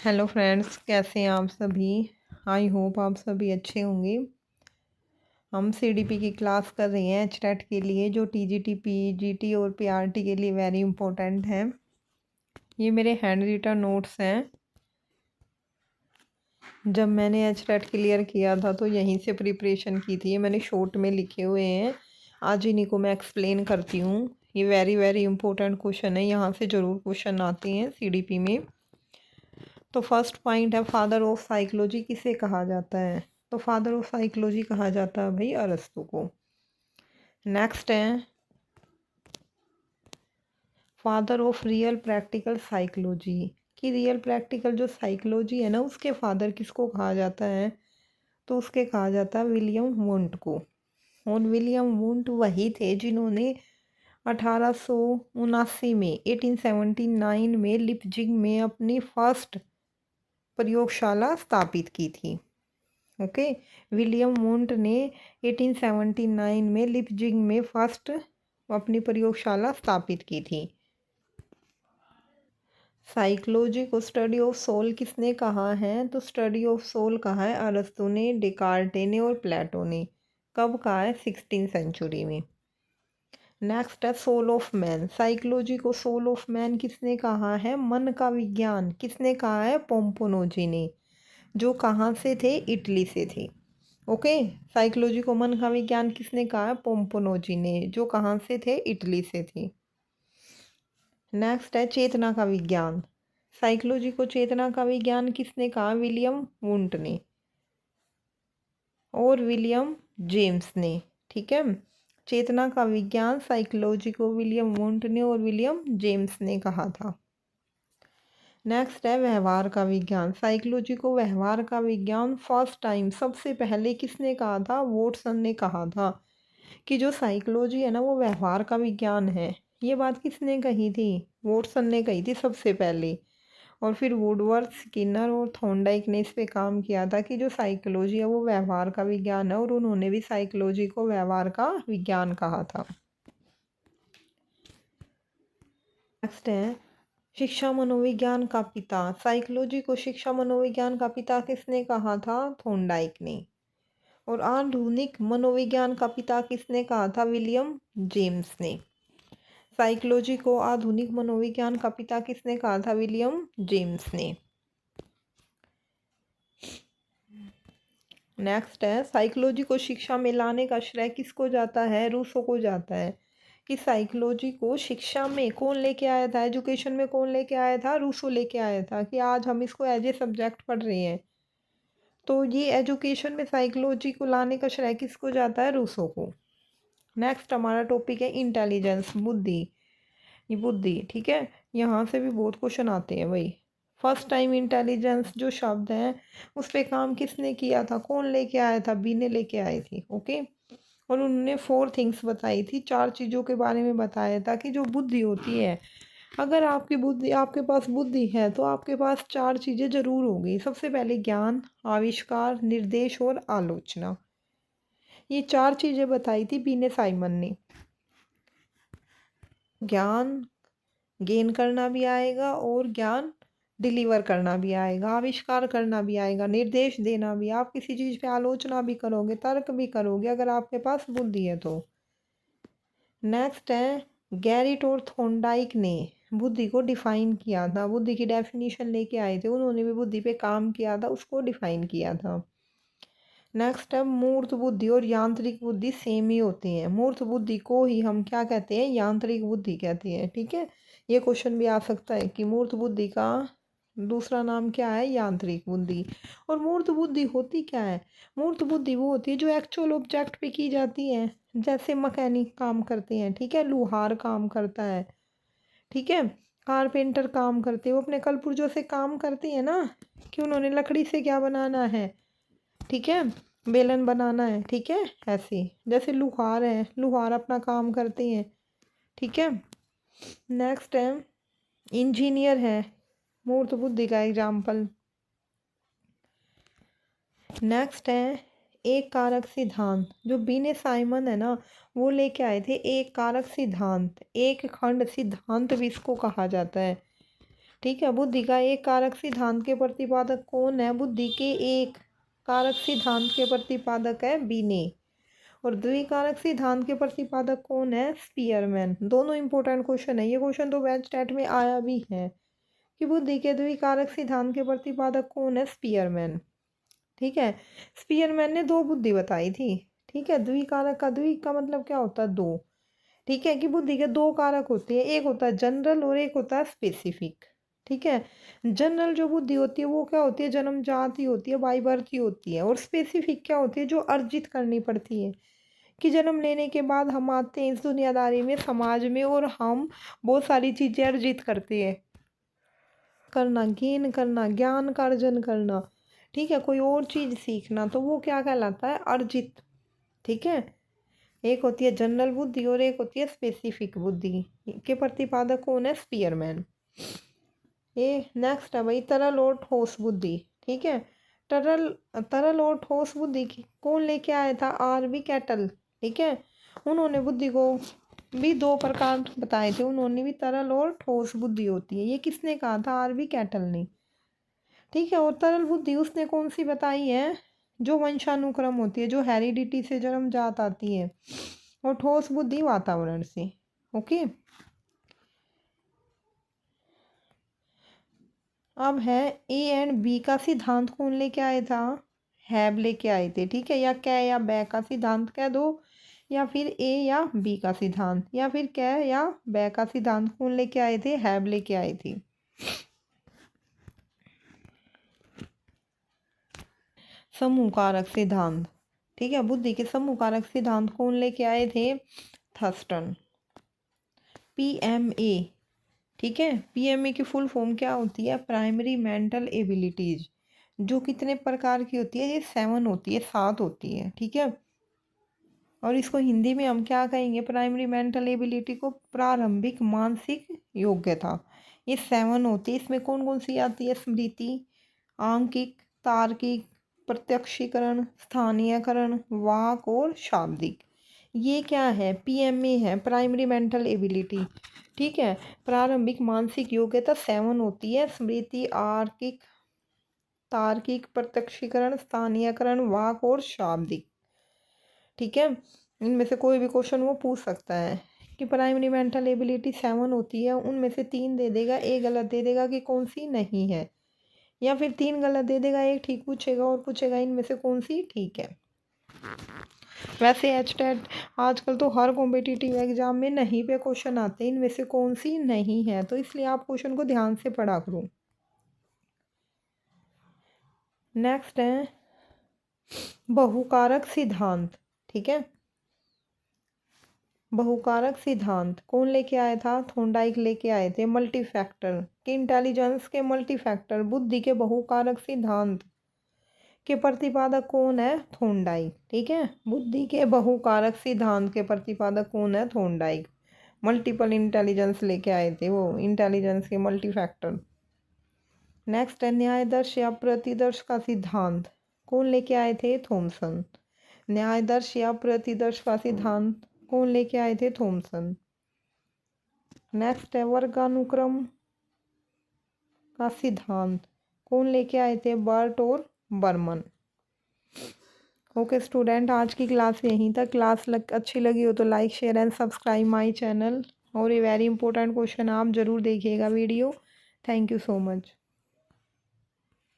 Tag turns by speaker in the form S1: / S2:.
S1: Hello friends, कैसे हैं आप सभी। आई होप आप सभी अच्छे होंगे। हम सीडीपी की क्लास कर रहे हैं एचटेट के लिए, जो टीजीटी पीजीटी और पीआरटी के लिए वेरी इंपॉर्टेंट है। ये मेरे हैंड रिटन नोट्स हैं। जब मैंने एचटेट क्लियर किया था तो यहीं से प्रिपरेशन की थी। ये मैंने शॉर्ट में लिखे हुए हैं, आज इन्हीं को मैं एक्सप्लेन करती हूँ। ये वेरी वेरी इंपॉर्टेंट क्वेश्चन है, यहाँ से ज़रूर क्वेश्चन आते हैं सीडीपी में। तो फर्स्ट पॉइंट है, फादर ऑफ साइकोलॉजी किसे कहा जाता है। तो फादर ऑफ साइकोलॉजी कहा जाता है भाई अरस्तू को। नेक्स्ट है, father of real practical psychology. कि रियल प्रैक्टिकल जो साइकोलॉजी है ना, उसके फादर किसको कहा जाता है। तो उसके कहा जाता है विलियम वुंट को। और विलियम वुंट वही थे जिन्होंने 1879 में 1879 में लिपजिग में अपनी फर्स्ट प्रयोगशाला स्थापित की थी। ओके, विलियम वुंट ने 1879 में लिपजिग में फर्स्ट अपनी प्रयोगशाला स्थापित की थी। साइकोलॉजी को स्टडी ऑफ सोल किसने कहा है। तो स्टडी ऑफ सोल कहा है अरस्तु ने, डेकार्टे ने और प्लेटो ने। कब कहा है, 16th सेंचुरी में। नेक्स्ट है सोल ऑफ मैन। साइकोलॉजी को सोल ऑफ मैन किसने कहा है, मन का विज्ञान किसने कहा है, पोम्पोनोजी ने, जो कहाँ से थे, इटली से थे। ओके, साइकोलॉजी को मन का विज्ञान किसने कहा है, पोम्पोनोजी ने, जो कहाँ से थे, इटली से थी। नेक्स्ट है चेतना का विज्ञान। साइकोलॉजी को चेतना का विज्ञान किसने कहा, विलियम वुंट ने और विलियम जेम्स ने। ठीक है, चेतना का विज्ञान साइकोलॉजी को विलियम वुंट ने और विलियम जेम्स ने कहा था। नेक्स्ट है व्यवहार का विज्ञान। साइकोलॉजी को व्यवहार का विज्ञान फर्स्ट टाइम सबसे पहले किसने कहा था, वॉटसन ने कहा था कि जो साइकोलॉजी है ना वो व्यवहार का विज्ञान है। ये बात किसने कही थी, वॉटसन ने कही थी सबसे पहले। और फिर वुडवर्थ, स्किनर और थॉर्नडाइक ने इस पे काम किया था कि जो साइकोलॉजी है वो व्यवहार का विज्ञान है, और उन्होंने भी साइकोलॉजी को व्यवहार का विज्ञान कहा था। नेक्स्ट है शिक्षा मनोविज्ञान का पिता। साइकोलॉजी को शिक्षा मनोविज्ञान का पिता किसने कहा था, थॉर्नडाइक ने। और आधुनिक मनोविज्ञान का पिता किसने कहा था, विलियम जेम्स ने। साइकोलॉजी को आधुनिक मनोविज्ञान का पिता किसने कहा था, विलियम जेम्स ने। नेक्स्ट है साइकोलॉजी को शिक्षा में लाने का श्रेय किसको जाता है, रूसो को जाता है। कि साइकोलॉजी को शिक्षा में कौन लेके आया था, एजुकेशन में कौन लेके आया था, रूसो लेके आया था। कि आज हम इसको एज ए सब्जेक्ट पढ़ रहे हैं, तो ये एजुकेशन में साइकोलॉजी को लाने का श्रेय किसको जाता है, रूसो को। नेक्स्ट हमारा टॉपिक है इंटेलिजेंस, बुद्धि। ये बुद्धि, ठीक है, यहाँ से भी बहुत क्वेश्चन आते हैं भाई। फर्स्ट टाइम इंटेलिजेंस जो शब्द है उस पर काम किसने किया था, कौन लेके आया था, बी ने लेके आई थी। ओके, और उन्होंने 4 थिंग्स बताई थी, 4 चीज़ों के बारे में बताया था कि जो बुद्धि होती है, अगर आपकी बुद्धि, आपके पास बुद्धि है तो आपके पास 4 चीज़ें जरूर होगी। सबसे पहले ज्ञान, आविष्कार, निर्देश और आलोचना। ये 4 चीज़ें बताई थी बीने साइमन ने। ज्ञान गेन करना भी आएगा और ज्ञान डिलीवर करना भी आएगा, आविष्कार करना भी आएगा, निर्देश देना भी। आप किसी चीज़ पे आलोचना भी करोगे, तर्क भी करोगे अगर आपके पास बुद्धि है तो। नेक्स्ट है गैरिट और थॉर्नडाइक ने बुद्धि को डिफाइन किया था, बुद्धि की डेफिनेशन लेके आए थे, उन्होंने भी बुद्धि पे काम किया था, उसको डिफाइन किया था। नेक्स्ट है मूर्त बुद्धि और यांत्रिक बुद्धि सेम ही होती हैं। मूर्त बुद्धि को ही हम क्या कहते हैं, यांत्रिक बुद्धि कहते हैं। ठीक है, ये क्वेश्चन भी आ सकता है कि मूर्त बुद्धि का दूसरा नाम क्या है, यांत्रिक बुद्धि। और मूर्त बुद्धि होती क्या है, मूर्त बुद्धि वो होती है जो एक्चुअल ऑब्जेक्ट पे की जाती है। जैसे मैकेनिक काम करते हैं, ठीक है, लुहार काम करता है, ठीक है, कारपेंटर काम करते हैं, वो अपने कलपुर्जों से काम करते हैं ना, कि उन्होंने लकड़ी से क्या बनाना है, ठीक है, बेलन बनाना है। ठीक है, ऐसे जैसे लुहार है, लुहार अपना काम करते हैं। ठीक है, नेक्स्ट है इंजीनियर है, मूर्त बुद्धि का एग्जाम्पल। नेक्स्ट है एक कारक सिद्धांत, जो बीने साइमन है ना वो लेके आए थे एक कारक सिद्धांत, एक खंड सिद्धांत भी इसको कहा जाता है। ठीक है। बुद्धि का एक कारक सिद्धांत के प्रतिपादक कौन है? बुद्धि के एक कारक सिद्धांत के प्रतिपादक है बीने। और द्विकारक सिद्धांत के प्रतिपादक कौन है? स्पीयरमैन। दोनों इंपॉर्टेंट क्वेश्चन है, ये क्वेश्चन तो वेज टेट में आया भी है कि बुद्धि के द्विकारक सिद्धांत के प्रतिपादक कौन है? स्पीयरमैन। ठीक है। स्पीयरमैन ने दो बुद्धि बताई थी। ठीक है। द्विकारक का द्वि का मतलब क्या होता है? दो। ठीक है, कि बुद्धि के दो कारक होते हैं, एक होता है जनरल और एक होता है स्पेसिफिक। ठीक है। जनरल जो बुद्धि होती है वो क्या होती है? जन्मजात ही होती है, बाई बर्थ ही होती है। और स्पेसिफिक क्या होती है? जो अर्जित करनी पड़ती है, कि जन्म लेने के बाद हम आते हैं इस दुनियादारी में, समाज में, और हम बहुत सारी चीजें अर्जित करते हैं, करना, गेन करना, ज्ञान का अर्जन करना। ठीक है। कोई और चीज सीखना, तो वो क्या कहलाता है? अर्जित। ठीक है। एक होती है जनरल बुद्धि और एक होती है स्पेसिफिक बुद्धि। के प्रतिपादक कौन है? स्पीयरमैन। ये नेक्स्ट है भाई, तरल और ठोस बुद्धि। ठीक है। तरल तरल और ठोस बुद्धि कौन लेके आया था? आर बी कैटल। ठीक है। उन्होंने बुद्धि को भी दो प्रकार बताए थे, उन्होंने भी तरल और ठोस बुद्धि होती है। ये किसने कहा था? आर बी कैटल ने। ठीक है। और तरल बुद्धि उसने कौन सी बताई है? जो वंशानुक्रम होती है, जो हेरिडिटी से जन्मजात आती है। और ठोस बुद्धि वातावरण से। ओके। अब है ए एंड बी का सिद्धांत कौन लेके आए था? हैब लेके आए थे। ठीक है। या कै या बै का सिद्धांत कह दो, या फिर ए या बी का सिद्धांत, या फिर कै या बै का सिद्धांत कौन लेके आए थे? हैब लेके आए थे। समूह कारक सिद्धांत। ठीक है। बुद्धि के समूह कारक सिद्धांत कौन लेके आए थे? थर्स्टन। पीएमए। ठीक है। पीएमए की फुल फॉर्म क्या होती है? Primary mental abilities. जो कितने प्रकार की होती है? ये 7 होती है, 7 होती है। ठीक है। और इसको हिंदी में हम क्या कहेंगे? प्राइमरी मेंटल एबिलिटी को प्रारंभिक मानसिक योग्यता। ये 7 होती है। इसमें कौन कौन सी आती है? स्मृति, आंकिक, तार्किक, प्रत्यक्षीकरण, स्थानीयकरण, वाक और शाब्दिक। ये क्या है? पीएमए है, प्राइमरी मेंटल एबिलिटी। ठीक है। प्रारंभिक मानसिक योग्यता 7 होती है। स्मृति, आर्किक, तार्किक, प्रत्यक्षीकरण, स्थानीयकरण, वाक और शाब्दिक। ठीक है। इनमें से कोई भी क्वेश्चन वो पूछ सकता है कि प्राइमरी मेंटल एबिलिटी 7 होती है, उनमें से 3 दे देगा, एक गलत दे देगा कि कौन सी नहीं है, या फिर 3 गलत दे देगा, एक ठीक पूछेगा और पूछेगा इनमें से कौन सी ठीक है। वैसे एचटेट आजकल तो हर कॉम्पिटिटिव एग्जाम में नहीं पे क्वेश्चन आते हैं, इनमें से कौन सी नहीं है, तो इसलिए आप क्वेश्चन को ध्यान से पढ़ा करो। नेक्स्ट है बहुकारक सिद्धांत। ठीक है। बहुकारक सिद्धांत कौन लेके आया था? थॉर्नडाइक लेके आए थे। मल्टी फैक्टर के इंटेलिजेंस के मल्टी फैक्टर बुद्धि के बहुकारक सिद्धांत के प्रतिपादक कौन है? थॉर्नडाइक। ठीक है। बुद्धि के बहुकारक सिद्धांत के प्रतिपादक कौन है? थॉर्नडाइक। मल्टीपल इंटेलिजेंस लेके आए थे वो, इंटेलिजेंस के मल्टी फैक्टर। नेक्स्ट है न्यायदर्श या प्रतिदर्श का सिद्धांत कौन लेके आए थे? थॉमसन। न्यायदर्श या प्रतिदर्श का सिद्धांत कौन लेके आए थे? थॉमसन। नेक्स्ट है वर्गानुक्रम का सिद्धांत कौन लेके आए थे? बर्ट और बर्मन। ओके स्टूडेंट, आज की क्लास यहीं तक। क्लास अच्छी लगी हो तो like share and subscribe my channel. और ये वेरी इंपॉर्टेंट क्वेश्चन आप ज़रूर देखिएगा video. Thank you so much.